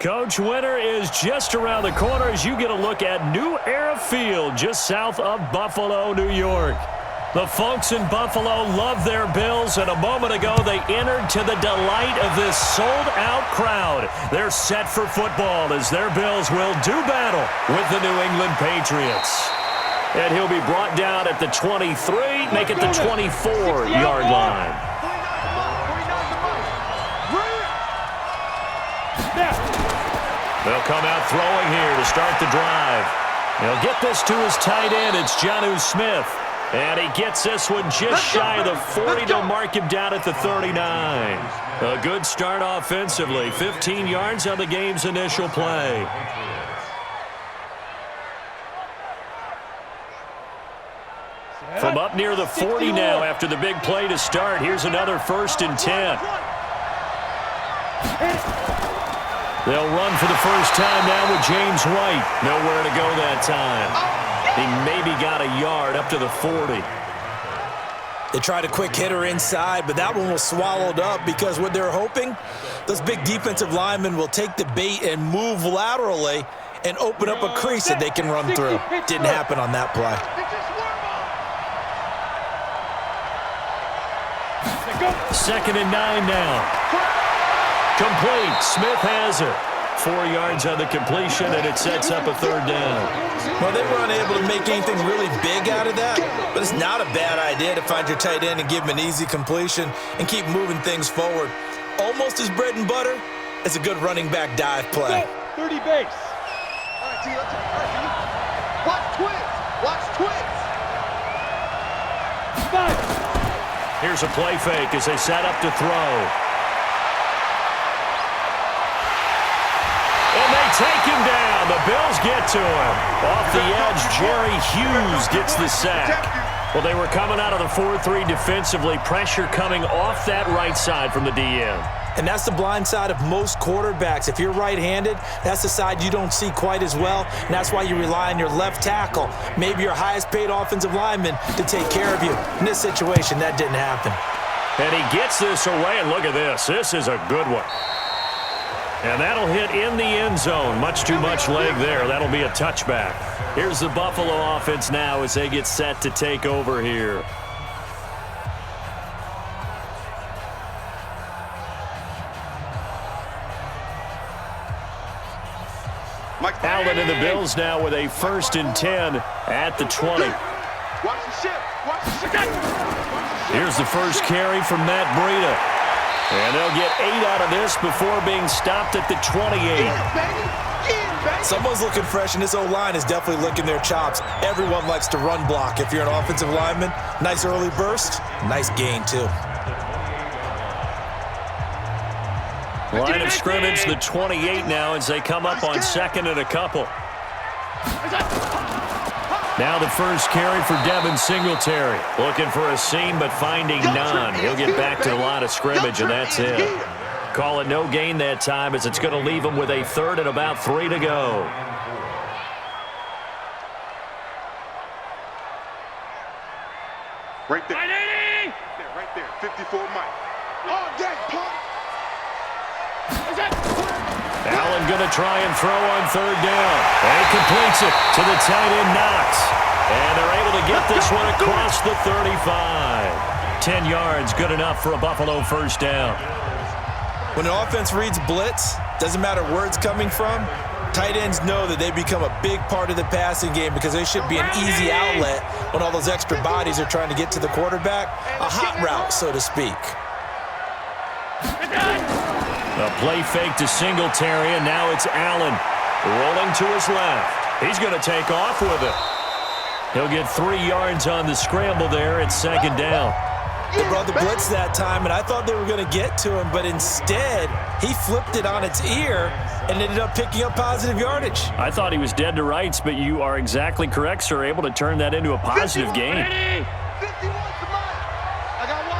Coach, winter is just around the corner as you get a look at New Era Field just south of Buffalo, New York. The folks in Buffalo love their Bills, and a moment ago they entered to the delight of this sold-out crowd. They're set for football as their Bills will do battle with the New England Patriots. And he'll be brought down at the 23, make it the 24-yard line. They'll come out throwing here to start the drive. He'll get this to his tight end. It's Jonnu Smith. And he gets this one just shy of the 40 to mark him down at the 39. A good start offensively. 15 yards on the game's initial play. From up near the 40 now after the big play to start. Here's another 1st and 10. They'll run for the first time now with James White. Nowhere to go that time. He maybe got a yard up to the 40. They tried a quick hitter inside, but that one was swallowed up because what they're hoping, those big defensive linemen will take the bait and move laterally and open up a crease that they can run through. Didn't happen on that play. 2nd and 9 now. Complete. Smith has it. 4 yards on the completion, and it sets up a 3rd down. Well, they were unable to make anything really big out of that, but it's not a bad idea to find your tight end and give him an easy completion and keep moving things forward. Almost as bread and butter as a good running back dive play. 30 base. All right, T, let's watch twins. Watch twins. 5. Here's a play fake as they set up to throw. Take him down. The Bills get to him. Off the edge, Jerry Hughes gets the sack. Well, they were coming out of the 4-3 defensively. Pressure coming off that right side from the DM. And that's the blind side of most quarterbacks. If you're right-handed, that's the side you don't see quite as well. And that's why you rely on your left tackle, maybe your highest-paid offensive lineman, to take care of you. In this situation, that didn't happen. And he gets this away, and look at this. This is a good one. And that'll hit in the end zone. Much too much leg there. That'll be a touchback. Here's the Buffalo offense now as they get set to take over here. Allen and the Bills now with a 1st and 10 at the 20. Here's the first carry from Matt Breida. And they'll get 8 out of this before being stopped at the 28. Someone's looking fresh, and this O-line is definitely licking their chops. Everyone likes to run block. If you're an offensive lineman, nice early burst, nice gain, too. Line of scrimmage, the 28 now as they come up on 2nd and a couple. Now the first carry for Devin Singletary. Looking for a seam, but finding none. He'll get back to the line of scrimmage, and that's it. Call it no gain that time as it's going to leave him with a 3rd and about 3 to go. Right there. Right there. 54 Mike. Oh, dang, pump. Allen going to try and throw on 3rd down. And he completes it to the tight end, Knox. And they're able to get this one across the 35. 10 yards, good enough for a Buffalo 1st down. When an offense reads blitz, doesn't matter where it's coming from, tight ends know that they become a big part of the passing game because they should be an easy outlet when all those extra bodies are trying to get to the quarterback. A hot route, so to speak. A play fake to Singletary, and now it's Allen rolling to his left. He's going to take off with it. He'll get 3 yards on the scramble there at 2nd down. They brought the blitz that time, and I thought they were going to get to him, but instead he flipped it on its ear and ended up picking up positive yardage. I thought he was dead to rights, but you are exactly correct, sir. Able to turn that into a positive gain. 51 to mine. I got one.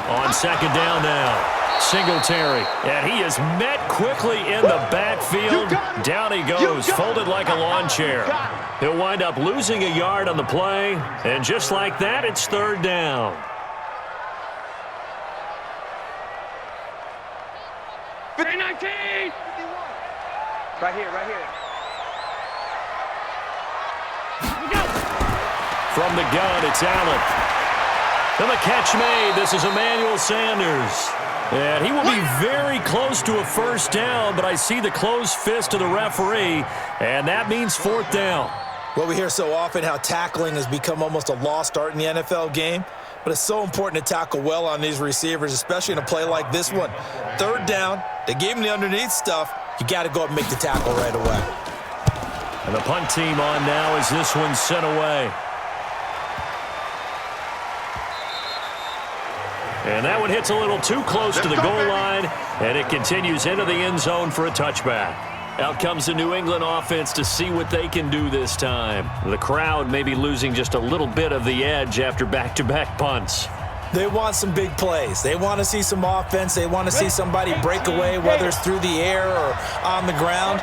On 2nd down now. Singletary, and he is met quickly in the backfield. Down he goes, folded like a lawn chair. He'll wind up losing a yard on the play, and just like that, it's 3rd down. 19. Right here, right here. From the gun, it's Allen. And the catch made. This is Emmanuel Sanders. And he will be very close to a first down, but I see the closed fist of the referee, and that means fourth down. Well, we hear so often how tackling has become almost a lost art in the NFL game, but it's so important to tackle well on these receivers, especially in a play like this one. Third down, they gave him the underneath stuff. You got to go up and make the tackle right away. And the punt team on now as this one's sent away. And that one hits a little too close to the goal line, and it continues into the end zone for a touchback. Out comes the New England offense to see what they can do this time. The crowd may be losing just a little bit of the edge after back-to-back punts. They want some big plays. They want to see some offense. They want to see somebody break away, whether it's through the air or on the ground.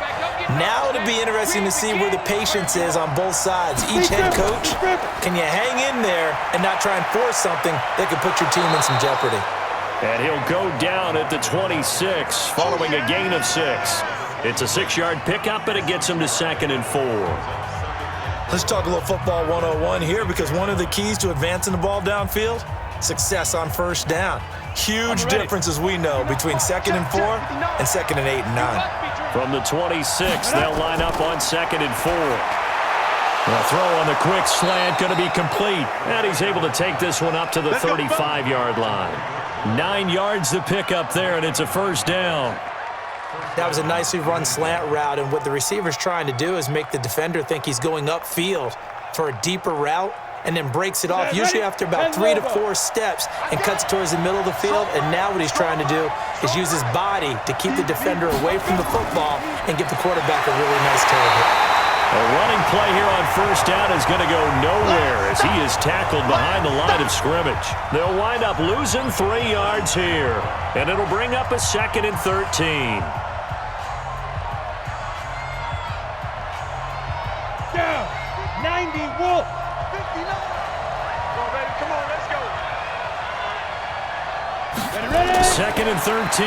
Now it'll be interesting to see where the patience is on both sides. Each head coach, can you hang in there and not try and force something that could put your team in some jeopardy? And he'll go down at the 26, following a gain of 6. It's a 6-yard pickup, and it gets him to 2nd and 4. Let's talk a little football 101 here, because one of the keys to advancing the ball downfield, success on first down. Huge difference, as we know, between 2nd and 4 and 2nd and 8 and 9. From the 26, they'll line up on 2nd and 4. The throw on the quick slant going to be complete, and he's able to take this one up to the 35-yard line. 9 yards to pick up there, and it's a first down. That was a nicely run slant route, and what the receiver's trying to do is make the defender think he's going upfield for a deeper route, and then breaks it off, usually after about 3 to 4 steps, and cuts towards the middle of the field. And now what he's trying to do is use his body to keep the defender away from the football and give the quarterback a really nice target. A running play here on first down is going to go nowhere as he is tackled behind the line of scrimmage. They'll wind up losing 3 yards here, and it'll bring up a 2nd and 13. Down, 90, Wolf. 59. Come on, baby. Come on, let's go. Ready? 2nd and 13.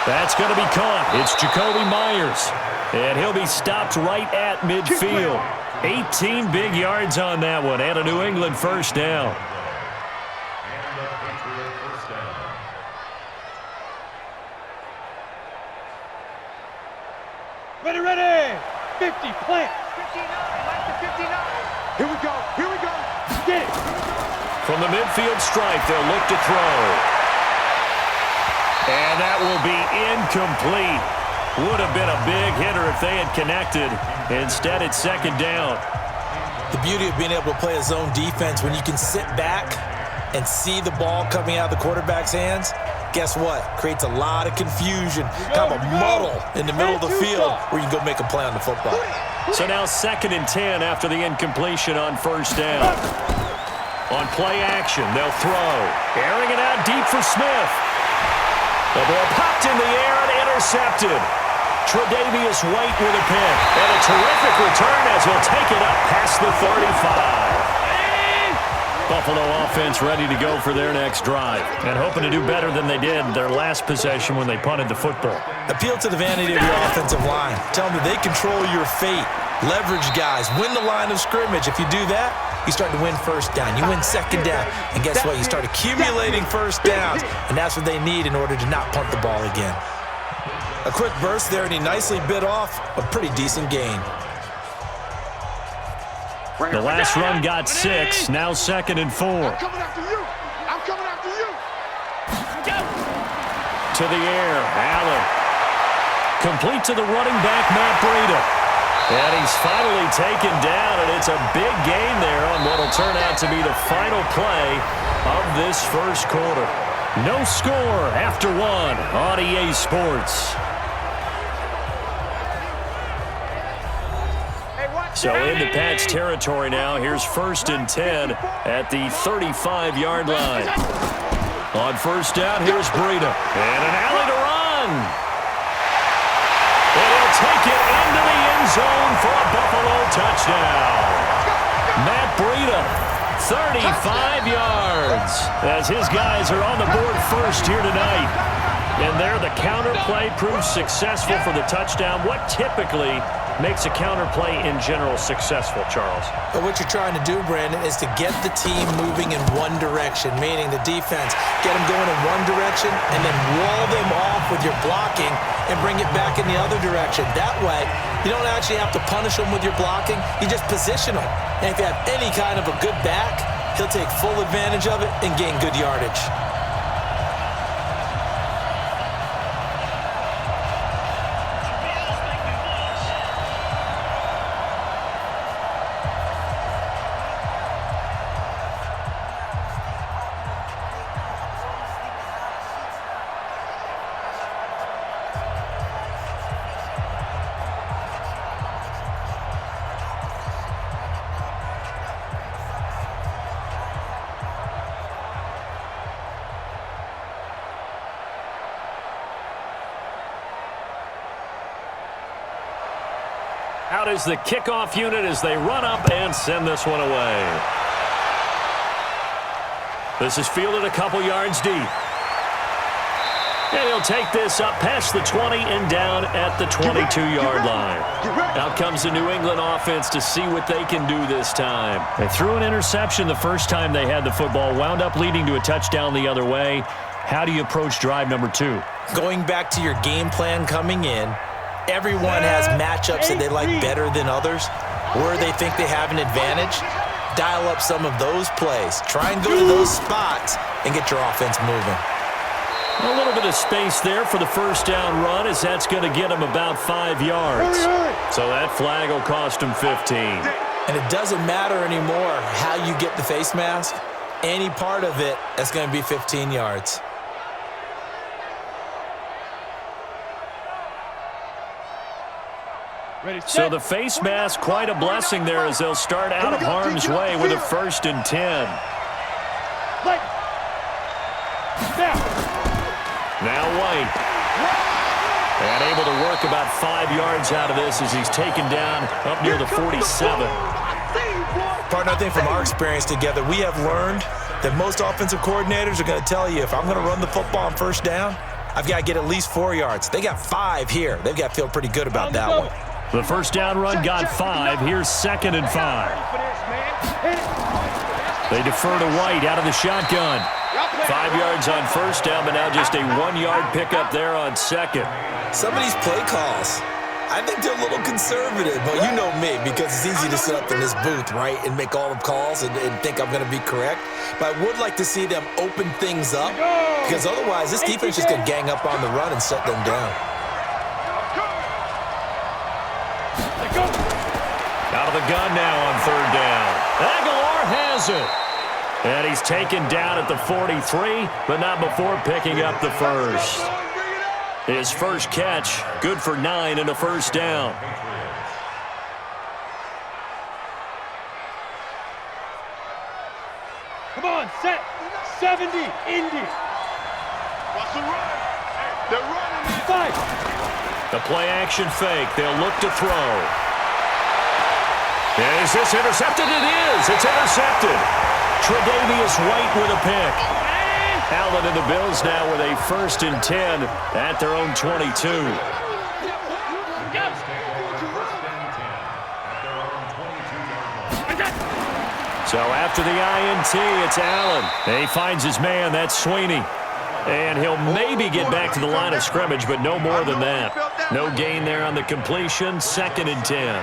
That's going to be caught. It's Jacoby Myers. And he'll be stopped right at midfield. 18 big yards on that one, and a New England first down. Ready. 50, plant. 59. Like the 59. Here we go. Here we go. Get it. From the midfield stripe, they'll look to throw. And that will be incomplete. Would have been a big hitter if they had connected. Instead, it's 2nd down. The beauty of being able to play a zone defense, when you can sit back and see the ball coming out of the quarterback's hands, guess what? Creates a lot of confusion, kind of a muddle in the middle of the field where you can go make a play on the football. So now 2nd and 10 after the incompletion on first down. On play action, they'll throw. Airing it out deep for Smith. The ball popped in the air and intercepted. Tre'Davious White with a pick. And a terrific return as he'll take it up past the 35. Buffalo offense ready to go for their next drive and hoping to do better than they did their last possession when they punted the football. Appeal to the vanity of your offensive line. Tell them that they control your fate. Leverage guys. Win the line of scrimmage. If you do that, you start to win first down. You win 2nd down. And guess what? You start accumulating first downs. And that's what they need in order to not punt the ball again. A quick burst there, and he nicely bit off a pretty decent gain. The last run got 6. Now 2nd and 4. I'm coming after you. I'm coming after you. To the air, Allen. Complete to the running back, Matt Breida. And he's finally taken down, and it's a big gain there on what will turn out to be the final play of this first quarter. No score after 1 on EA Sports. So into Pat's territory now. Here's 1st and 10 at the 35-yard line. On first down, here's Breida. And an alley to run. And he'll take it into the end zone for a Buffalo touchdown. Matt Breida, 35 yards, as his guys are on the board first here tonight. And there the counter play proves successful for the touchdown. What typically makes a counter play in general successful, Charles? But what you're trying to do, Brandon, is to get the team moving in one direction, meaning the defense, get them going in one direction and then wall them off with your blocking and bring it back in the other direction. That way, you don't actually have to punish them with your blocking. You just position them. And if you have any kind of a good back, he'll take full advantage of it and gain good yardage. Out is the kickoff unit as they run up and send this one away. This is fielded a couple yards deep. And he'll take this up past the 20 and down at the 22-yard line. Out comes the New England offense to see what they can do this time. They threw an interception the first time they had the football, wound up leading to a touchdown the other way. How do you approach drive number 2? Going back to your game plan coming in, everyone has matchups that they like better than others, where they think they have an advantage. Dial up some of those plays. Try and go to those spots and get your offense moving. A little bit of space there for the first down run, as that's going to get him about 5 yards. So that flag will cost him 15. And it doesn't matter anymore how you get the face mask. Any part of it, that's going to be 15 yards. So the face mask, quite a blessing there as they'll start out of harm's way with a 1st and 10. Now White. And able to work about 5 yards out of this as he's taken down up near the 47. Partner, I think from our experience together, we have learned that most offensive coordinators are going to tell you, if I'm going to run the football on first down, I've got to get at least 4 yards. They got 5 here. They've got to feel pretty good about that one. The first down run got 5. Here's 2nd and 5. They defer to White out of the shotgun. 5 yards on first down, but now just a 1-yard pickup there on 2nd. Some of these play calls, I think they're a little conservative, but you know me, because it's easy to sit up in this booth, right, and make all the calls and think I'm going to be correct. But I would like to see them open things up, because otherwise this defense is going to gang up on the run and shut them down. Out of the gun now on 3rd down. Aguilar has it. And he's taken down at the 43, but not before picking up the first. His first catch, good for 9 and a first down. Come on, set. 70, Indy. What's the run? They're running. 5. The play action fake. They'll look to throw. And is this intercepted? It is. It's intercepted. Tre'Davious White with a pick. Allen and the Bills now with a 1st and 10 at their own 22. So after the INT, it's Allen. He finds his man. That's Sweeney. And he'll maybe get back to the line of scrimmage, but no more than that. No gain there on the completion. 2nd and 10.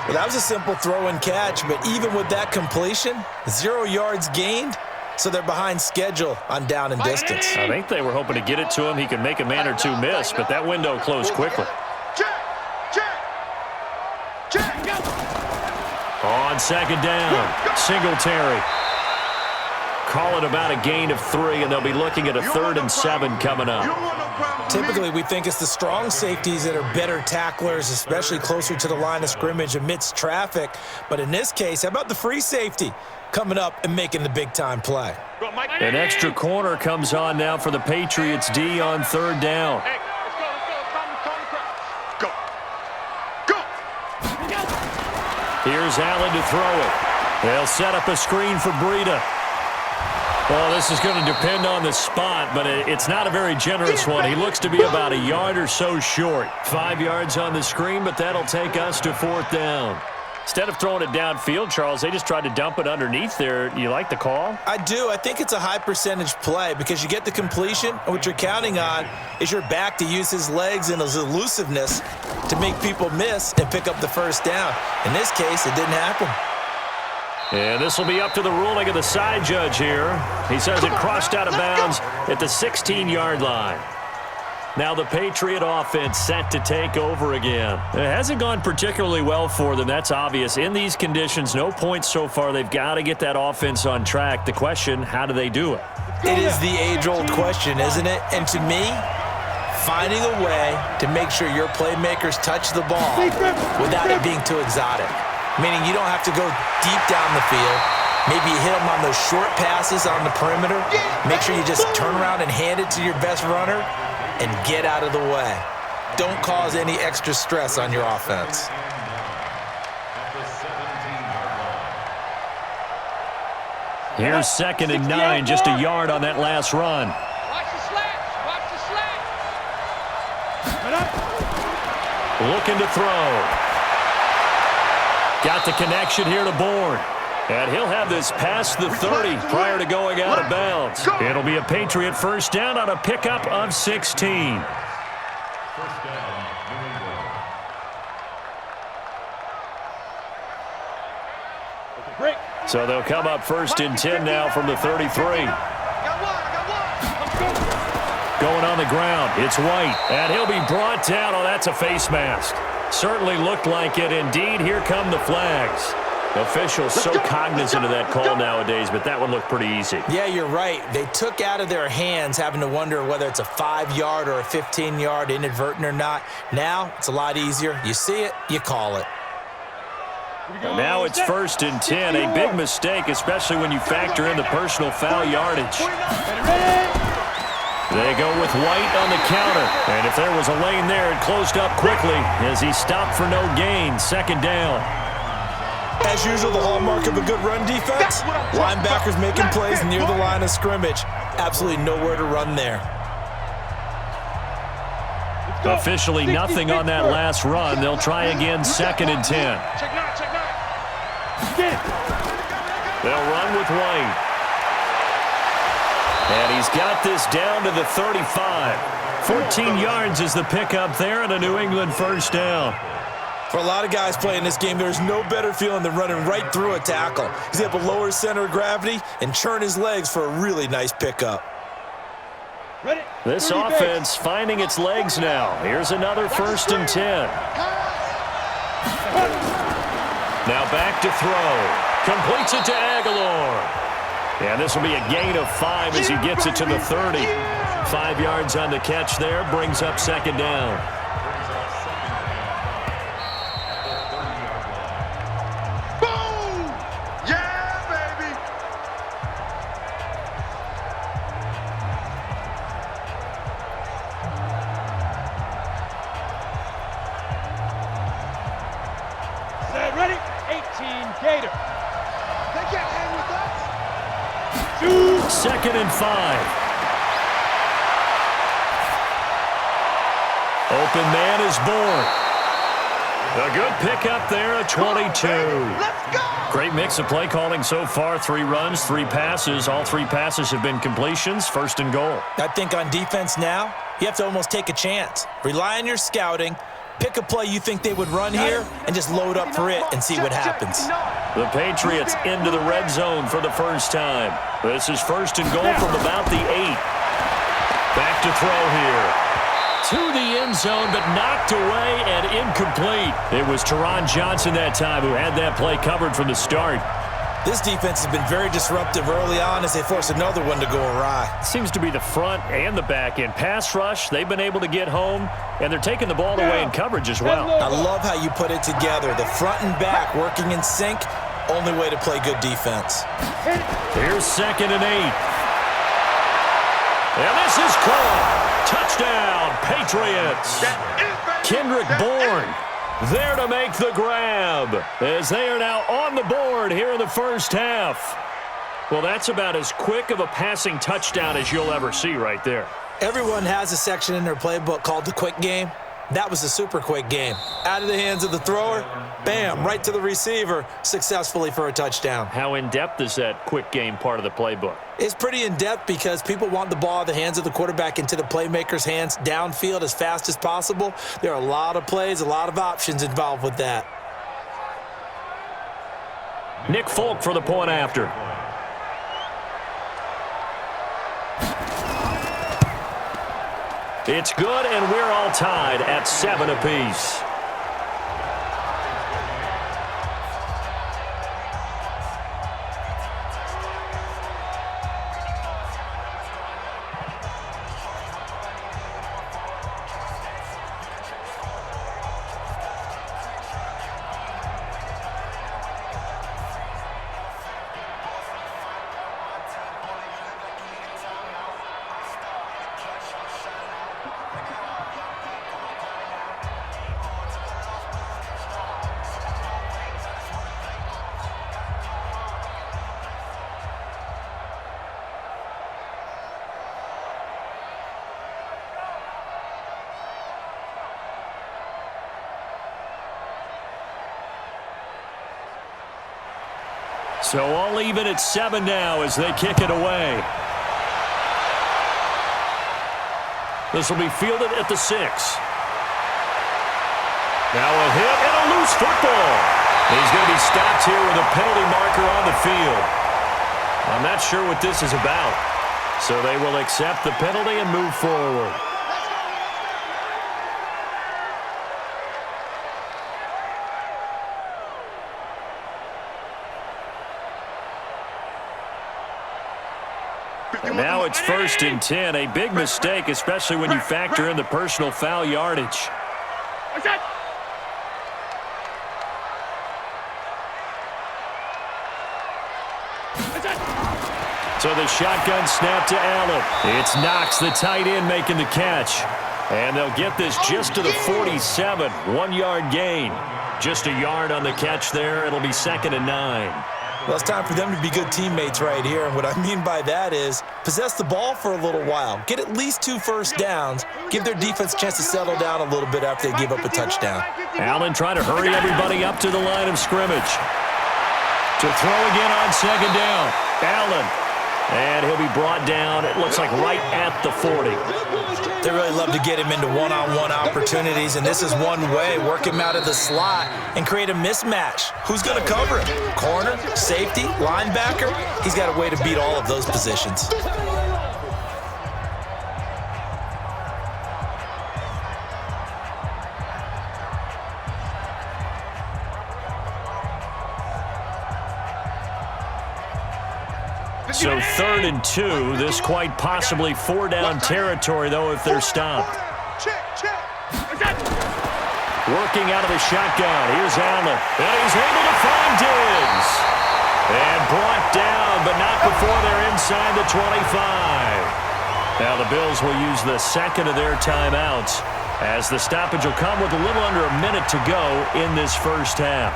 Well, that was a simple throw and catch, but even with that completion, 0 yards gained, so they're behind schedule on down and distance. I think they were hoping to get it to him. He could make a man or two miss, but that window closed quickly. On 2nd down, Singletary. Call it about a gain of 3, and they'll be looking at a 3rd and 7 coming up. Typically, we think it's the strong safeties that are better tacklers, especially closer to the line of scrimmage amidst traffic. But in this case, how about the free safety coming up and making the big-time play? An extra corner comes on now for the Patriots D on 3rd down. Here's Allen to throw it. They'll set up a screen for Breida. Well, this is going to depend on the spot, but it's not a very generous one. He looks to be about a yard or so short. 5 yards on the screen, but that'll take us to 4th down. Instead of throwing it downfield, Charles, they just tried to dump it underneath there. You like the call? I do. I think it's a high percentage play because you get the completion, and what you're counting on is your back to use his legs and his elusiveness to make people miss and pick up the first down. In this case, it didn't happen. And this will be up to the ruling of the side judge here. He says it crossed out of bounds at the 16-yard line. Now the Patriot offense set to take over again. It hasn't gone particularly well for them, that's obvious. In these conditions, no points so far. They've got to get that offense on track. The question, how do they do it? It is the age-old question, isn't it? And to me, finding a way to make sure your playmakers touch the ball without it being too exotic. Meaning you don't have to go deep down the field. Maybe you hit them on those short passes on the perimeter. Make sure you just turn around and hand it to your best runner and get out of the way. Don't cause any extra stress on your offense. Here's 2nd and 9, just a yard on that last run. Watch the slats. Watch the slats. Looking to throw. Got the connection here to Bourne. And he'll have this past the 30 prior to going out of bounds. It'll be a Patriot first down on a pickup of 16. So they'll come up 1st and 10 now from the 33. Going on the ground, it's White. And he'll be brought down. Oh, that's a face mask. Certainly looked like it. Indeed, here come the flags. Officials so cognizant of that call nowadays, but that one looked pretty easy. Yeah, you're right. They took out of their hands having to wonder whether it's a 5-yard or a 15-yard inadvertent or not. Now, it's a lot easier. You see it, you call it. And now it's 1st and 10. A big mistake, especially when you factor in the personal foul yardage. They go with White on the counter. And if there was a lane there, it closed up quickly as he stopped for no gain. 2nd down. As usual, the hallmark of a good run defense, linebackers making plays near the line of scrimmage. Absolutely nowhere to run there. Officially nothing on that last run. They'll try again 2nd and 10. Check nine. They'll run with White. And he's got this down to the 35. 14 yards is the pickup there and a New England first down. For a lot of guys playing this game, there's no better feeling than running right through a tackle. He's able to lower his center of gravity and churn his legs for a really nice pickup. This offense finding its legs now. Here's another 1st and 10. Now back to throw. Completes it to Aguilar. And this will be a gain of 5 as he gets it to the 30. 5 yards on the catch there, brings up 2nd down. Boom! Yeah, baby! Set, ready? 18, Gator. They can't hang with us. 2nd and 5. Open man is Bourne. A good pickup there, a 22. Let's go! Great mix of play calling so far. 3 runs, 3 passes. All 3 passes have been completions. 1st and goal. I think on defense now, you have to almost take a chance. Rely on your scouting. Pick a play you think they would run here and just load up for it and see what happens. The Patriots into the red zone for the first time. This is 1st and goal from about the 8. Back to throw here. To the end zone, but knocked away and incomplete. It was Teron Johnson that time who had that play covered from the start. This defense has been very disruptive early on as they force another one to go awry. Seems to be the front and the back end. Pass rush, they've been able to get home, and they're taking the ball away in coverage as well. I love how you put it together. The front and back working in sync, only way to play good defense. Here's 2nd and 8. And this is caught. Touchdown, Patriots. Kendrick Bourne there to make the grab as they are now on the board here in the first half. Well, that's about as quick of a passing touchdown as you'll ever see right there. Everyone has a section in their playbook called the quick game. That was a super quick game. Out of the hands of the thrower, bam, right to the receiver, successfully for a touchdown. How in-depth is that quick game part of the playbook? It's pretty in-depth because people want the ball in the hands of the quarterback into the playmaker's hands downfield as fast as possible. There are a lot of plays, a lot of options involved with that. Nick Folk for the point after. It's good, and we're all tied at 7 apiece. So all even at 7 now as they kick it away. This will be fielded at the 6. Now a hit and a loose football. He's going to be stopped here with a penalty marker on the field. I'm not sure what this is about. So they will accept the penalty and move forward. And now it's 1st and 10. A big mistake, especially when you factor in the personal foul yardage. So the shotgun snap to Allen. It's Knox, the tight end, making the catch. And they'll get this just to the 47. 1-yard gain. Just a yard on the catch there. It'll be 2nd and 9. Well, it's time for them to be good teammates right here. And what I mean by that is possess the ball for a little while. Get at least 2 first downs. Give their defense a chance to settle down a little bit after they give up a touchdown. Allen trying to hurry everybody up to the line of scrimmage. To throw again on 2nd down. Allen. And he'll be brought down, it looks like, right at the 40. They really love to get him into one-on-one opportunities, and this is one way. Work him out of the slot and create a mismatch. Who's going to cover him? Corner, safety, linebacker? He's got a way to beat all of those positions. So 3rd and 2. This quite possibly 4-down territory, though, if they're stopped. Working out of the shotgun. Here's Allen. And he's able to find Diggs. And brought down, but not before they're inside the 25. Now the Bills will use the 2nd of their timeouts as the stoppage will come with a little under a minute to go in this first half.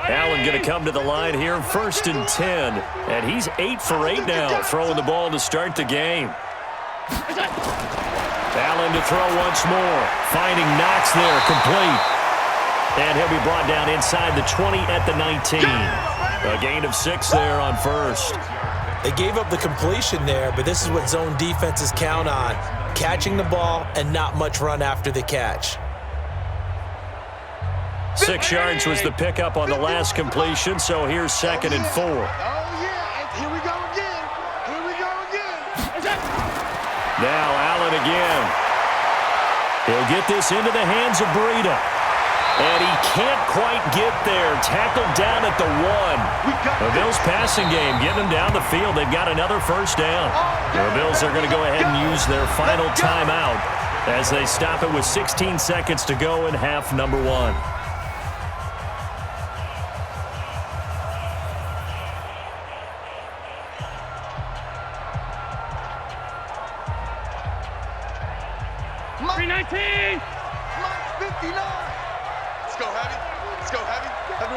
Allen going to come to the line here, 1st and 10. And he's 8 for 8 now, throwing the ball to start the game. Allen to throw once more. Finding Knox there, complete. And he'll be brought down inside the 20 at the 19. A gain of 6 there on 1st. They gave up the completion there, but this is what zone defenses count on. Catching the ball and not much run after the catch. 6 yards was the pickup on the last completion, so here's 2nd and 4. Oh, yeah. Here we go again. Here we go again. Now Allen again. He'll get this into the hands of Breida. And he can't quite get there. Tackled down at the 1. The Bills passing game, getting them down the field. They've got another first down. The Bills are going to go ahead and use their final timeout as they stop it with 16 seconds to go in half number 1.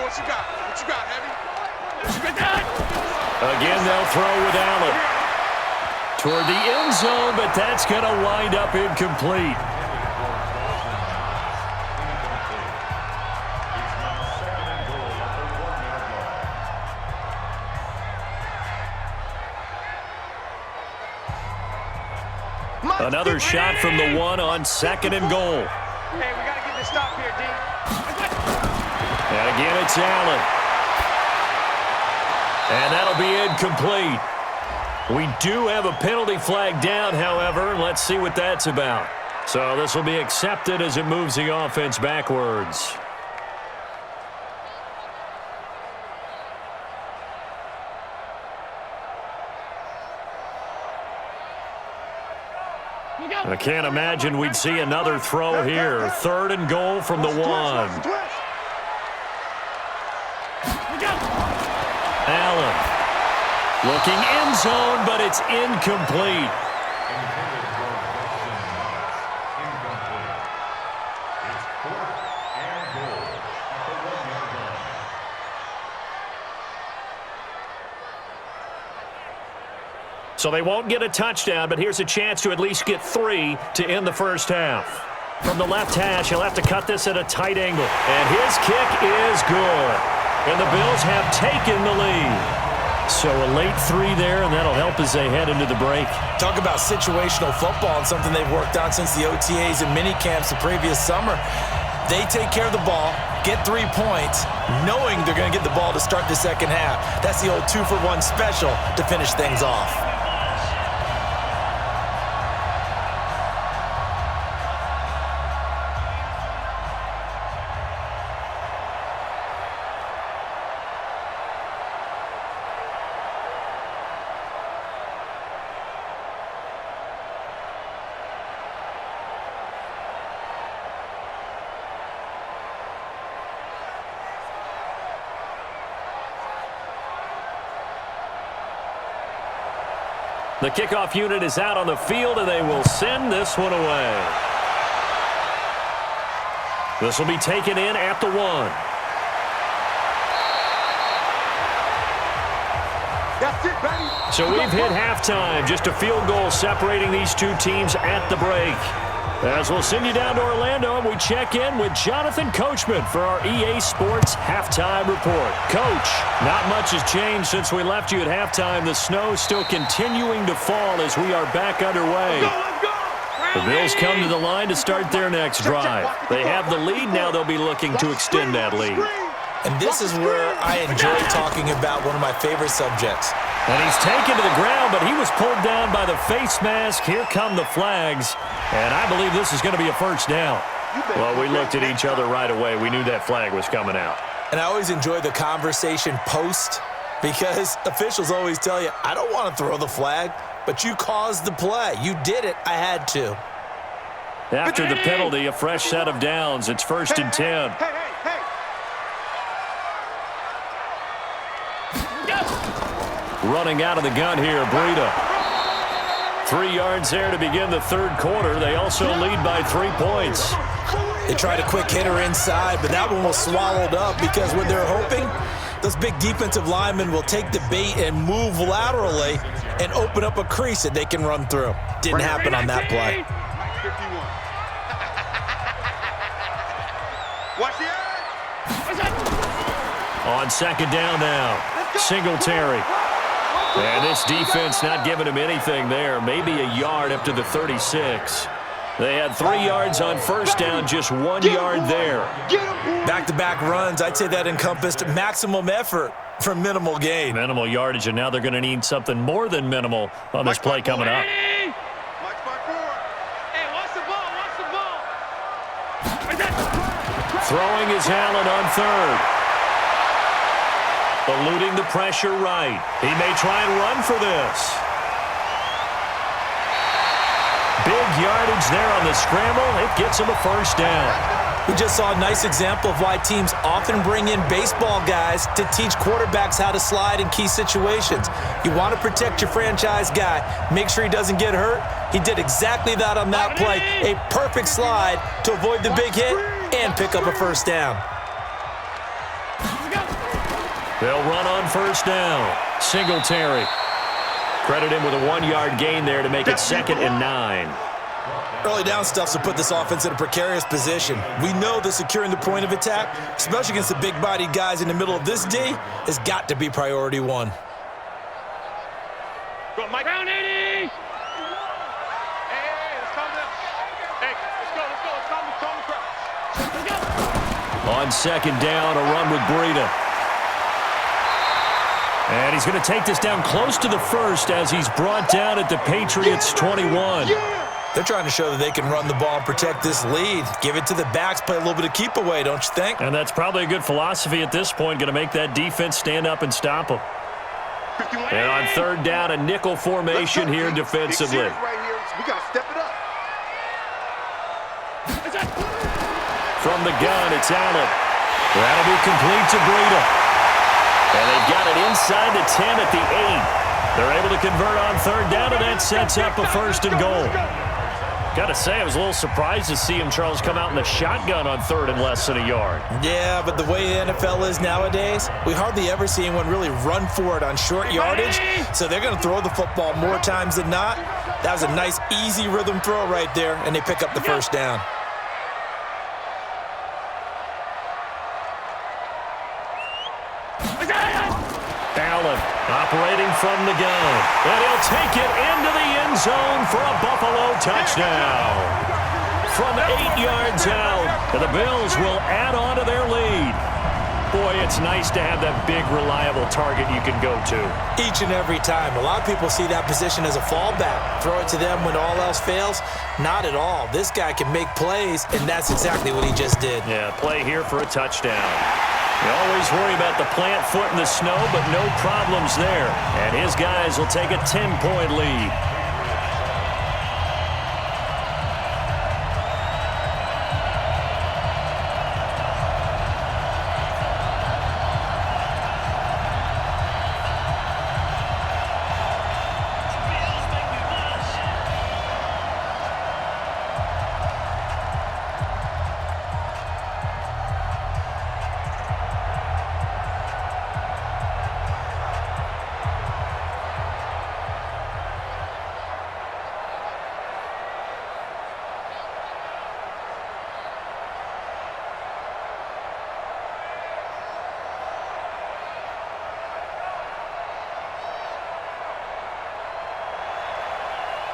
what you got? What you got, Heavy? Again, they'll throw with Allen. Toward the end zone, but that's going to wind up incomplete. Another shot from the one on 2nd and goal. Hey, we got to get this stop here, D. And again, it's Allen. And that'll be incomplete. We do have a penalty flag down, however. Let's see what that's about. So this will be accepted as it moves the offense backwards. I can't imagine we'd see another throw here. 3rd and goal from the 1. Allen looking end zone, but it's incomplete. So they won't get a touchdown, but here's a chance to at least get 3 to end the first half. From the left hash, he'll have to cut this at a tight angle. And his kick is good. And the Bills have taken the lead. So a late 3 there, and that'll help as they head into the break. Talk about situational football and something they've worked on since the OTAs and mini camps the previous summer. They take care of the ball, get 3 points, knowing they're going to get the ball to start the second half. That's the old 2-for-1 special to finish things off. The kickoff unit is out on the field, and they will send this one away. This will be taken in at the 1. That's it, baby. So we've hit halftime. Just a field goal separating these two teams at the break. As we'll send you down to Orlando, and we check in with Jonathan Coachman for our EA Sports Halftime Report. Coach, not much has changed since we left you at halftime. The snow still continuing to fall as we are back underway. The Bills come to the line to start their next drive. They have the lead. Now they'll be looking to extend that lead. And this is where I enjoy talking about one of my favorite subjects. And he's taken to the ground, but he was pulled down by the face mask. Here come the flags. And I believe this is going to be a first down. Well, we looked at each other right away. We knew that flag was coming out. And I always enjoy the conversation post because officials always tell you, I don't want to throw the flag, but you caused the play. You did it. I had to. After the penalty, a fresh set of downs. It's 1st and 10. Hey. Running out of the gun here, Breida. 3 yards there to begin the 3rd quarter. They also lead by 3 points. They tried a quick hitter inside, but that one was swallowed up because what they're hoping, those big defensive linemen will take the bait and move laterally and open up a crease that they can run through. Didn't happen on that play. 51. Watch the On 2nd down now, Singletary. And this defense not giving him anything there. Maybe a yard up to the 36. They had 3 yards on 1st down, just 1 yard there. Back-to-back runs, I'd say that encompassed maximum effort for minimal gain. Minimal yardage, and now they're going to need something more than minimal on this play coming up. Hey, watch the ball, Throwing is Allen on 3rd. Eluding the pressure right. He may try and run for this. Big yardage there on the scramble. It gets him a 1st down. We just saw a nice example of why teams often bring in baseball guys to teach quarterbacks how to slide in key situations. You want to protect your franchise guy. Make sure he doesn't get hurt. He did exactly that on that play. A perfect slide to avoid the big hit and pick up a 1st down. They'll run on first down. Singletary. Credit him with a 1-yard gain there to make it 2nd and 9. Early down stuff to put this offense in a precarious position. We know that securing the point of attack, especially against the big-bodied guys in the middle of this D, has got to be priority one. Go, Mike. Round 80! Hey, let's calm down. Hey, let's go. Let's calm the crowd. Let's go. On 2nd down, a run with Breida. And he's going to take this down close to the 1st as he's brought down at the Patriots' 21. They're trying to show that they can run the ball and protect this lead. Give it to the backs, play a little bit of keep away, don't you think? And that's probably a good philosophy at this point, going to make that defense stand up and stop them. And on 3rd down, a nickel formation here defensively. Right here. We got to step it up. From the gun, it's Allen. That'll be complete to Breida. And they've got it inside the 10 at the 8. They're able to convert on 3rd down, and that sets up a 1st and goal. Got to say, I was a little surprised to see him, Charles, come out in the shotgun on 3rd and less than a yard. Yeah, but the way the NFL is nowadays, we hardly ever see anyone really run for it on short yardage, so they're going to throw the football more times than not. That was a nice, easy rhythm throw right there, and they pick up the 1st down. Allen operating from the gun. And he'll take it into the end zone for a Buffalo touchdown. From 8 yards out, and the Bills will add on to their lead. Boy, it's nice to have that big, reliable target you can go to. Each and every time. A lot of people see that position as a fallback. Throw it to them when all else fails. Not at all. This guy can make plays, and that's exactly what he just did. Yeah, play here for a touchdown. You always worry about the plant foot in the snow, but no problems there. And his guys will take a 10-point lead.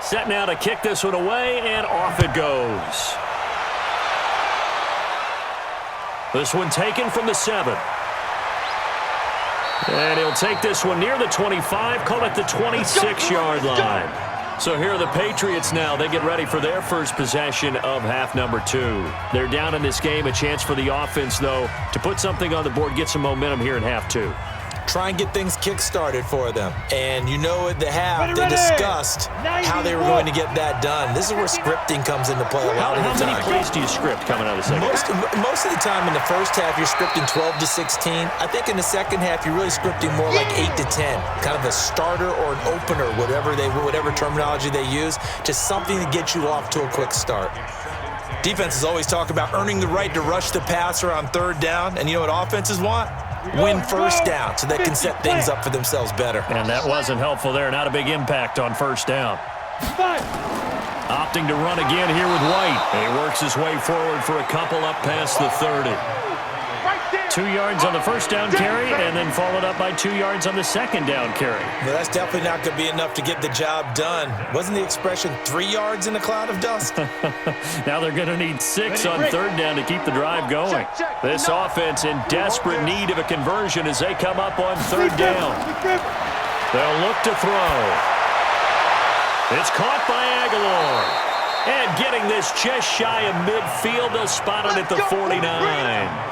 Set now to kick this one away, and off it goes. This one taken from the 7. And he'll take this one near the 25, call it the 26-yard line. So here are the Patriots now. They get ready for their first possession of half number 2. They're down in this game. A chance for the offense, though, to put something on the board, get some momentum here in half 2. Try and get things kick-started for them. And you know at the half, they discussed how they were going to get that done. This is where scripting comes into play a lot of the time. How many plays do you script coming out of the second half? Most of the time in the first half, you're scripting 12 to 16. I think in the second half, you're really scripting more like 8 to 10. Kind of a starter or an opener, whatever terminology they use. Just something to get you off to a quick start. Defenses always talk about earning the right to rush the passer on 3rd down. And you know what offenses want? Win first down so they can set things up for themselves better. And that wasn't helpful there. Not a big impact on 1st down. Opting to run again here with White. He works his way forward for a couple up past the 30. 2 yards on the 1st down carry, and then followed up by 2 yards on the 2nd down carry. Well, that's definitely not going to be enough to get the job done. Wasn't the expression 3 yards in a cloud of dust? Now they're going to need 6 on 3rd down to keep the drive going. This offense in desperate need of a conversion as they come up on 3rd down. They'll look to throw. It's caught by Aguilar. And getting this just shy of midfield, they'll spot it at the 49.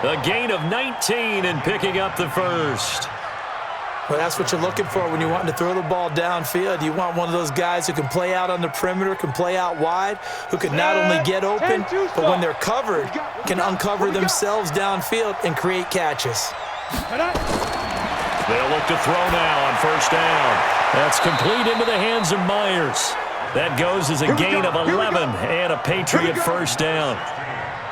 A gain of 19 and picking up the 1st. Well, that's what you're looking for when you're wanting to throw the ball downfield. You want one of those guys who can play out on the perimeter, can play out wide, who can not only get open, but when they're covered, can uncover themselves downfield and create catches. They'll look to throw now on 1st down. That's complete into the hands of Myers. That goes as a gain of 11 and a Patriot 1st down.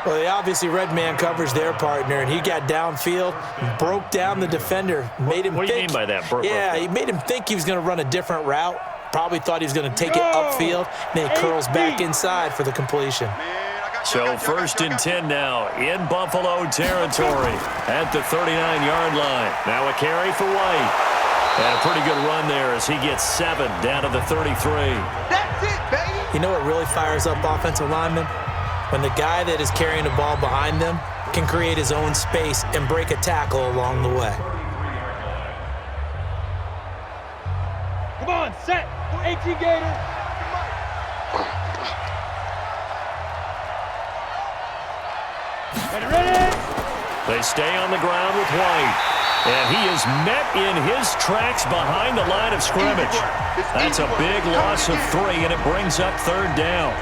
Well, they obviously read man coverage their partner, and he got downfield, broke down the defender, made him What do you mean by that? Yeah, he made him think he was going to run a different route. Probably thought he was going to take it upfield, and then he curls back inside for the completion. So 1st and 10 now in Buffalo territory at the 39-yard line. Now a carry for White. And a pretty good run there as he gets 7 down to the 33. That's it, baby. You know what really fires up offensive linemen? When the guy that is carrying the ball behind them can create his own space and break a tackle along the way. Come on, set. 18 Gator. Ready? They stay on the ground with White. And he is met in his tracks behind the line of scrimmage. That's a big loss of 3, and it brings up 3rd down.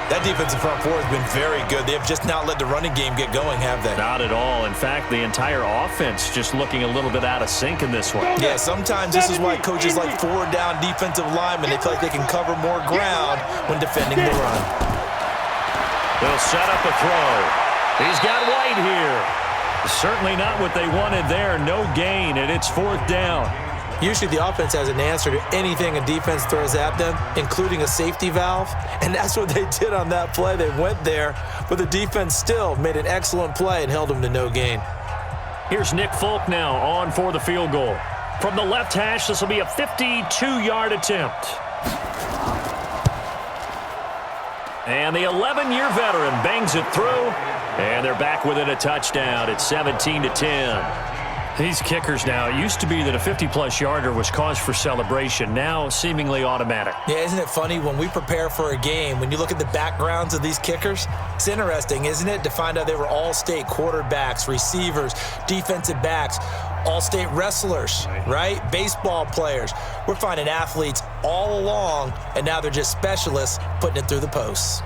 That defensive front four has been very good. They've just not let the running game get going, have they? Not at all. In fact, the entire offense just looking a little bit out of sync in this one. Yeah, sometimes this is why coaches like 4-down defensive linemen, they feel like they can cover more ground when defending the run. They'll set up a throw. He's got White here. Certainly not what they wanted there. No gain, and it's 4th down. Usually the offense has an answer to anything a defense throws at them, including a safety valve, and that's what they did on that play. They went there, but the defense still made an excellent play and held them to no gain. Here's Nick Folk now on for the field goal. From the left hash, this will be a 52-yard attempt. And the 11-year veteran bangs it through, and they're back within a touchdown. It's 17-10. These kickers now, it used to be that a 50-plus yarder was cause for celebration, now seemingly automatic. Yeah, isn't it funny when we prepare for a game, when you look at the backgrounds of these kickers, it's interesting, isn't it, to find out they were all-state quarterbacks, receivers, defensive backs, all-state wrestlers, right? Baseball players. We're finding athletes all along, and now they're just specialists putting it through the posts.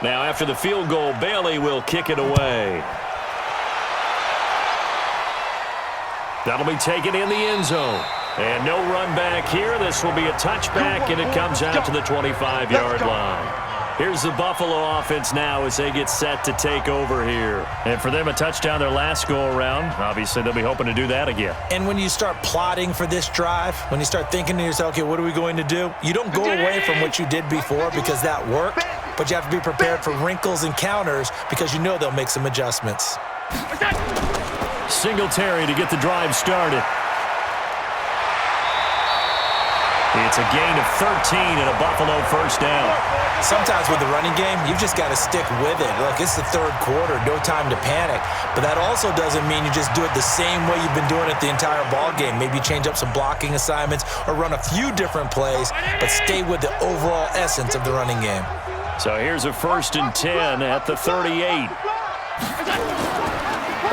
Now, after the field goal, Bailey will kick it away. That'll be taken in the end zone. And no run back here. This will be a touchback, and it comes out to the 25-yard line. Here's the Buffalo offense now as they get set to take over here. And for them, a touchdown their last go-around. Obviously, they'll be hoping to do that again. And when you start plotting for this drive, when you start thinking to yourself, okay, what are we going to do? You don't go away from what you did before because that worked, but you have to be prepared for wrinkles and counters because you know they'll make some adjustments. Singletary to get the drive started. It's a gain of 13 and a Buffalo first down. Sometimes with the running game, you've just got to stick with it. Look, it's the 3rd quarter, no time to panic. But that also doesn't mean you just do it the same way you've been doing it the entire ball game. Maybe change up some blocking assignments or run a few different plays, but stay with the overall essence of the running game. So here's a 1st and 10 at the 38.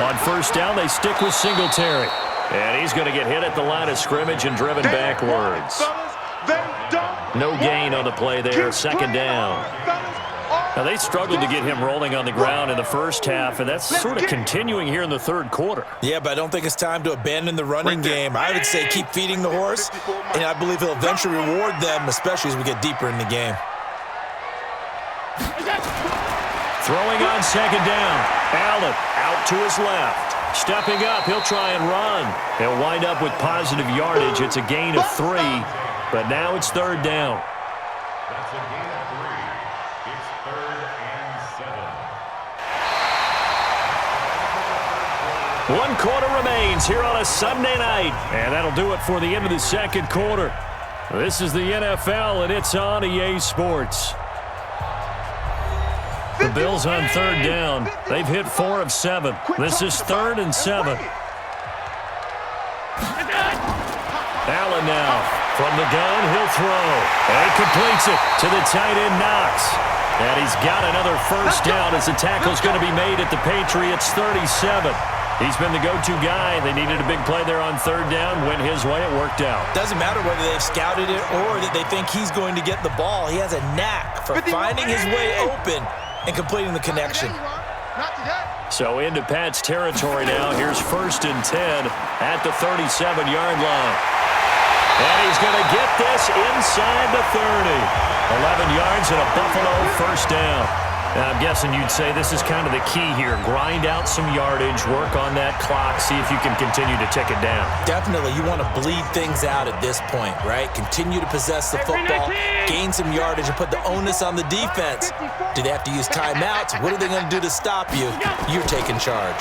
On first down, they stick with Singletary. And he's going to get hit at the line of scrimmage and driven backwards. No gain on the play there, 2nd down. Now, they struggled to get him rolling on the ground in the first half, and that's sort of continuing here in the 3rd quarter. Yeah, but I don't think it's time to abandon the running game. I would say keep feeding the horse, and I believe he'll eventually reward them, especially as we get deeper in the game. Throwing on 2nd down. Allen out to his left. Stepping up, he'll try and run. He'll wind up with positive yardage. It's a gain of 3, but now it's 3rd down. That's a gain of 3. It's 3rd and 7. 1 quarter remains here on a Sunday night, and that'll do it for the end of the 2nd quarter. This is the NFL, and it's on EA Sports. The Bills on 3rd down. They've hit 4 of 7. This is 3rd and 7. Allen now from the gun. He'll throw. And he completes it to the tight end, Knox. And he's got another first down as the tackle's going to be made at the Patriots 37. He's been the go-to guy. They needed a big play there on third down. Went his way. It worked out. Doesn't matter whether they've scouted it or that they think he's going to get the ball. He has a knack for finding his way open and completing the connection. Not today. So into Pat's territory now. Here's 1st and 10 at the 37-yard line. And he's going to get this inside the 30. 11 yards and a Buffalo first down. Now, I'm guessing you'd say this is kind of the key here. Grind out some yardage, work on that clock, see if you can continue to tick it down. Definitely. You want to bleed things out at this point, right? Continue to possess the football, gain some yardage, and put the onus on the defense. Do they have to use timeouts? What are they going to do to stop you? You're taking charge.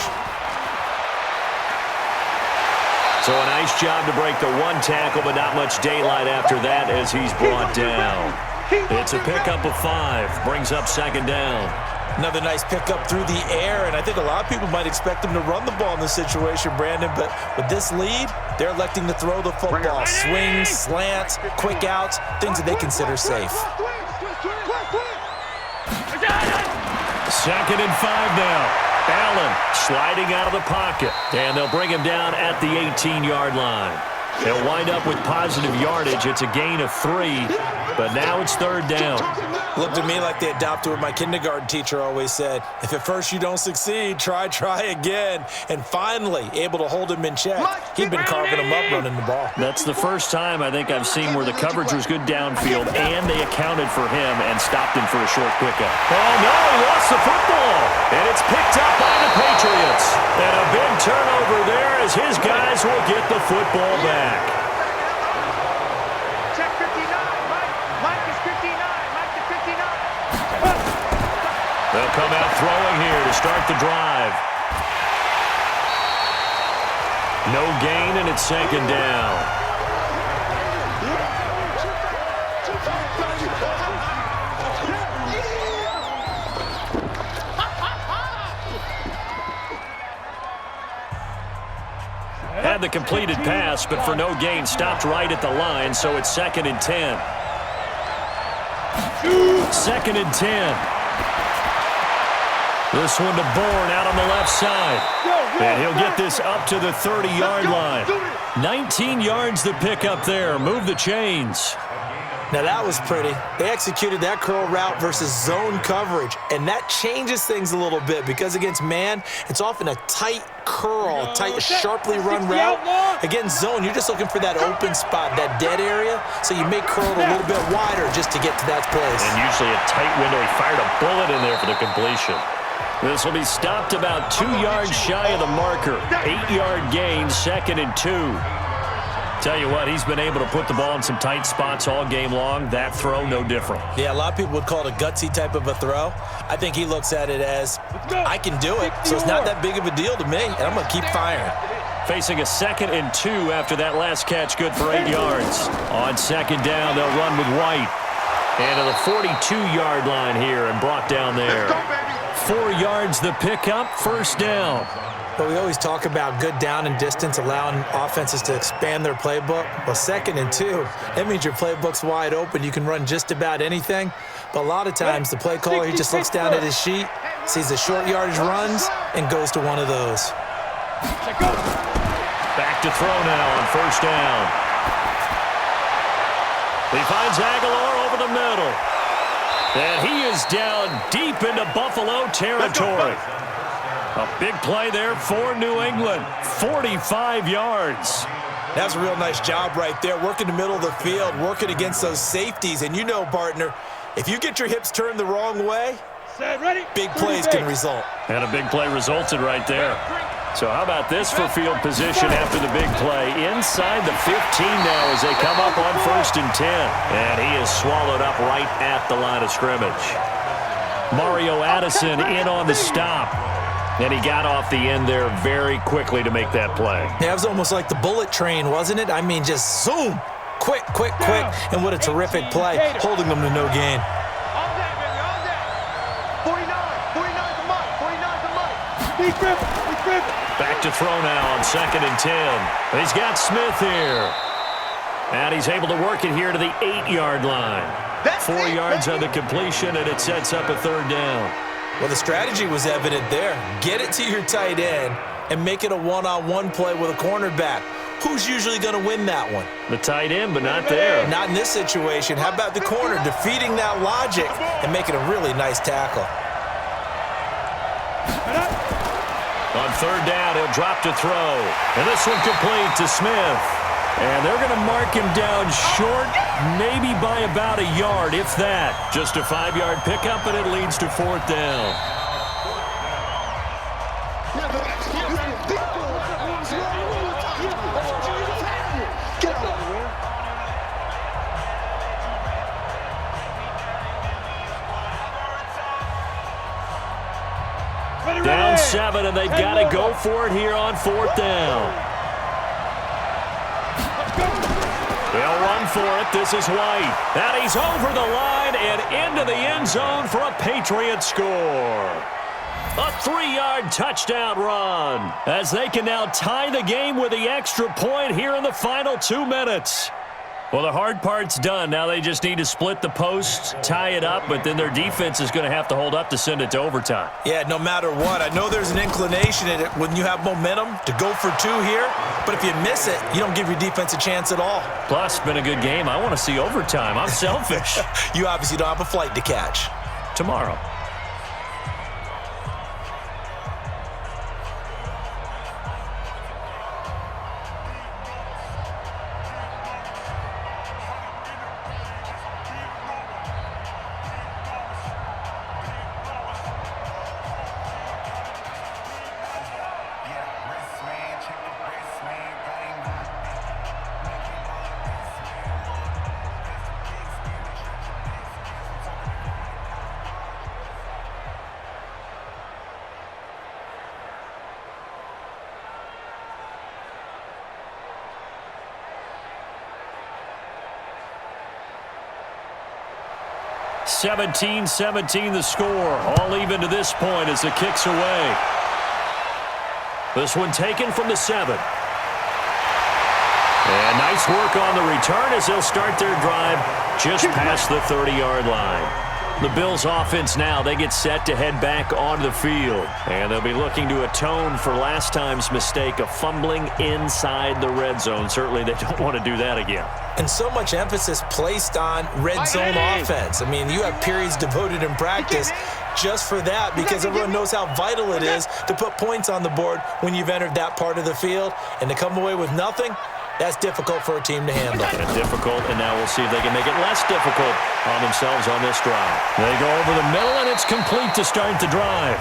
So a nice job to break the one tackle, but not much daylight after that as he's brought down. It's a pickup of 5. Brings up 2nd down. Another nice pickup through the air, and I think a lot of people might expect them to run the ball in this situation, Brandon, but with this lead, they're electing to throw the football. Swings, slants, quick outs, things that they consider safe. 2nd and 5 now. Allen sliding out of the pocket, and they'll bring him down at the 18-yard line. They'll wind up with positive yardage. It's a gain of 3, but now it's 3rd down. Looked at me like they adopted what my kindergarten teacher always said. If at first you don't succeed, try again. And finally, able to hold him in check. He'd been carving him up running the ball. That's the first time I think I've seen where the coverage was good downfield, and they accounted for him and stopped him for a short pickup. Oh, no, he lost the football. And it's picked up by the Patriots. And a big turnover there as his guys will get the football back. Check 59, Mike. Mike is 59. Mike is 59. They'll come out throwing here to start the drive. No gain, and it's 2nd down. Had the completed pass, but for no gain, stopped right at the line, so it's 2nd and 10. 2nd and 10. This one to Bourne out on the left side. And he'll get this up to the 30-yard line. 19 yards to pick up there. Move the chains. Now that was pretty. They executed that curl route versus zone coverage, and that changes things a little bit because against man, it's often a tight curl, tight, sharply run route. Against zone, you're just looking for that open spot, that dead area, so you may curl it a little bit wider just to get to that place. And usually a tight window. He fired a bullet in there for the completion. This will be stopped about 2 yards shy of the marker. 8-yard gain, 2nd and 2. Tell you what, he's been able to put the ball in some tight spots all game long. That throw, no different. Yeah, a lot of people would call it a gutsy type of a throw. I think he looks at it as, I can do it, so it's not that big of a deal to me, and I'm going to keep firing. Facing a 2nd and 2 after that last catch, good for 8 yards. On 2nd down, they'll run with White. And to the 42-yard line here and brought down there. 4 yards the pickup, 1st down. But we always talk about good down and distance, allowing offenses to expand their playbook. Well, 2nd and 2, that means your playbook's wide open. You can run just about anything. But a lot of times, the play caller, he just looks down at his sheet, sees the short yardage runs, and goes to one of those. Back to throw now on 1st down. He finds Aguilar over the middle. And he is down deep into Buffalo territory. A big play there for New England. 45 yards. That's a real nice job right there, working the middle of the field, working against those safeties. And you know, partner, if you get your hips turned the wrong way, big plays can result. And a big play resulted right there. So how about this for field position after the big play? Inside the 15 now as they come up on 1st and 10. And he is swallowed up right at the line of scrimmage. Mario Addison in on the stop. And he got off the end there very quickly to make that play. Yeah, it was almost like the bullet train, wasn't it? I mean, just zoom. Quick. And what a terrific play, holding them to no gain. All day, baby, all day. 49 for Mike, 49 for Mike. He's driven. Back to throw now on 2nd and 10. And he's got Smith here. And he's able to work it here to the 8-yard line. 4 yards on the completion, and it sets up a 3rd down. Well, the strategy was evident there. Get it to your tight end, and make it a one-on-one play with a cornerback. Who's usually going to win that one? The tight end, but not there. Not in this situation. How about the corner defeating that logic and making a really nice tackle? On third down, he'll drop to throw. And this one complete to Smith. And they're going to mark him down short, maybe by about a yard, if that. Just a 5-yard pickup, and it leads to fourth down. Down 7, and they've got to go for it here on fourth down. They'll run for it. This is White. And he's over the line and into the end zone for a Patriots score. A 3-yard touchdown run as they can now tie the game with the extra point here in the final 2 minutes. Well, the hard part's done. Now they just need to split the posts, tie it up, but then their defense is going to have to hold up to send it to overtime. Yeah, no matter what. I know there's an inclination in it when you have momentum to go for 2 here, but if you miss it, you don't give your defense a chance at all. Plus, it's been a good game. I want to see overtime. I'm selfish. You obviously don't have a flight to catch. Tomorrow. (17-17) the score. All even to this point as the kick's away. This one taken from the 7. And nice work on the return as they'll start their drive just past the 30-yard line. The Bills offense now, they get set to head back onto the field. And they'll be looking to atone for last time's mistake of fumbling inside the red zone. Certainly they don't want to do that again. And so much emphasis placed on red zone offense. I mean, you have periods devoted in practice just for that because everyone knows how vital it is to put points on the board when you've entered that part of the field. And to come away with nothing, that's difficult for a team to handle. And difficult, and now we'll see if they can make it less difficult on themselves on this drive. They go over the middle, and it's complete to start the drive.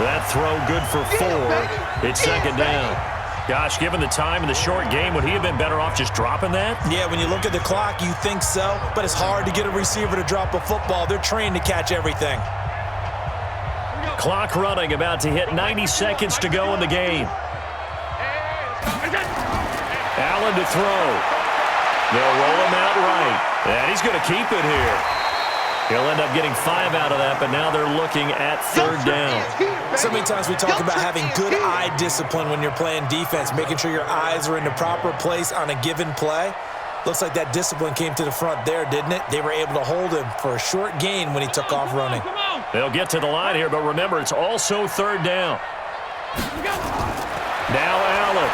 That throw good for 4. It's second down. Gosh, given the time in the short game, would he have been better off just dropping that? Yeah, when you look at the clock, you think so, but it's hard to get a receiver to drop a football. They're trained to catch everything. Clock running, about to hit 90 seconds to go in the game. Allen to throw. They'll roll him out right. And he's going to keep it here. He'll end up getting 5 out of that, but now they're looking at third down. So many times we talk about having good eye discipline when you're playing defense, making sure your eyes are in the proper place on a given play. Looks like that discipline came to the front there, didn't it? They were able to hold him for a short gain when he took off running. They'll get to the line here, but remember, it's also third down. Now Allen.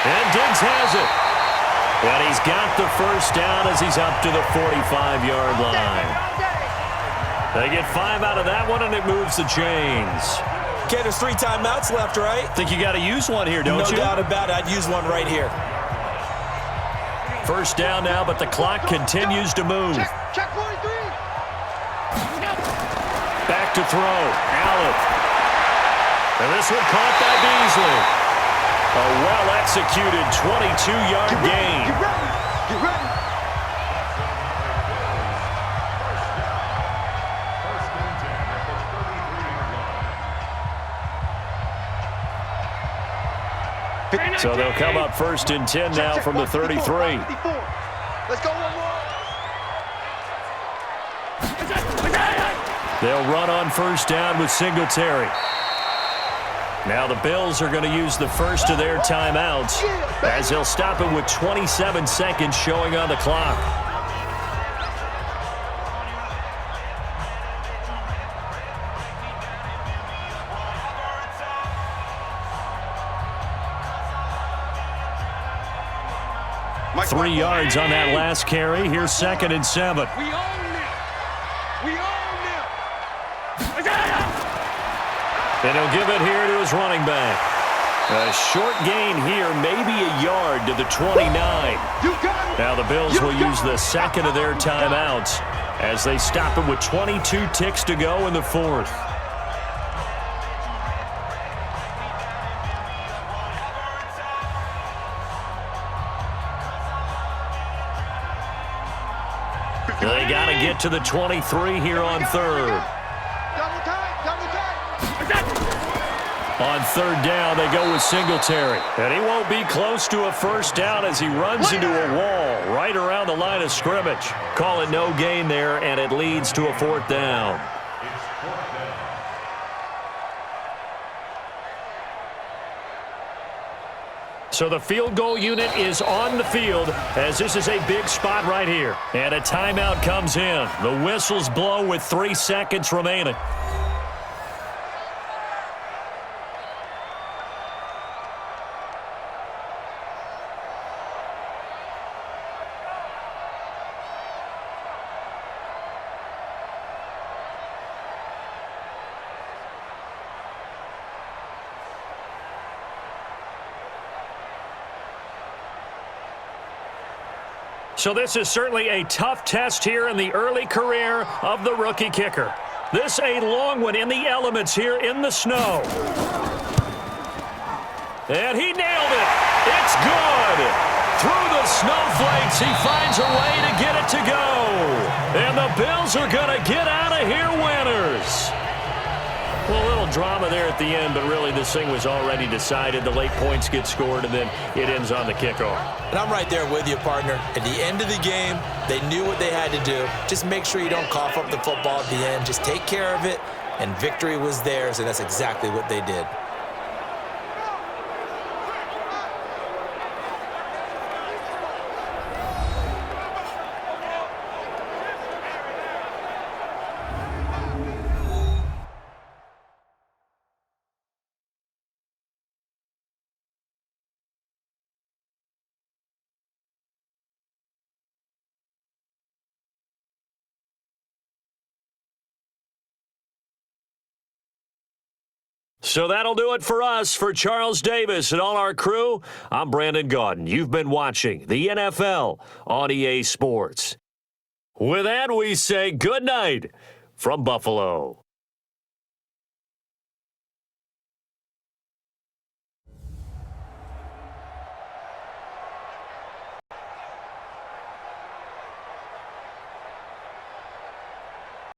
And Diggs has it. And he's got the first down as he's up to the 45-yard line. They get 5 out of that one, and it moves the chains. Okay, there's 3 timeouts left, right? Think you got to use one here, don't you? No doubt about it. I'd use one right here. First down now, but the clock continues to move. Check 43. Back to throw. Allen. And this one caught by Beasley. A well-executed 22-yard gain. Get ready. Get ready. So they'll come up first and 10 now from the 33. Let's go one more. They'll run on first down with Singletary. Now the Bills are going to use the first of their timeouts as they'll stop it with 27 seconds showing on the clock. 3 yards on that last carry. Here's 2nd and 7. We own them. We own them. And he'll give it here to his running back. A short gain here, maybe a yard to the 29. Now the Bills will use the second of their timeouts as they stop it with 22 ticks to go in the 4th. They got to get to the 23 here on 3rd. On 3rd down, they go with Singletary. And he won't be close to a first down as he runs into a wall right around the line of scrimmage. Call it no gain there, and it leads to a 4th down. So the field goal unit is on the field as this is a big spot right here. And a timeout comes in. The whistles blow with 3 seconds remaining. So this is certainly a tough test here in the early career of the rookie kicker. This a long one in the elements here in the snow. And he nailed it. It's good. Through the snowflakes, he finds a way to get it to go. And the Bills are going to get out of here winners. Well, a little drama there at the end, but really this thing was already decided. The late points get scored, and then it ends on the kickoff. And I'm right there with you, partner. At the end of the game, they knew what they had to do. Just make sure you don't cough up the football at the end. Just take care of it, and victory was theirs, and that's exactly what they did. So that'll do it for us. For Charles Davis and all our crew, I'm Brandon Gaudin. You've been watching the NFL on EA Sports. With that, we say good night from Buffalo.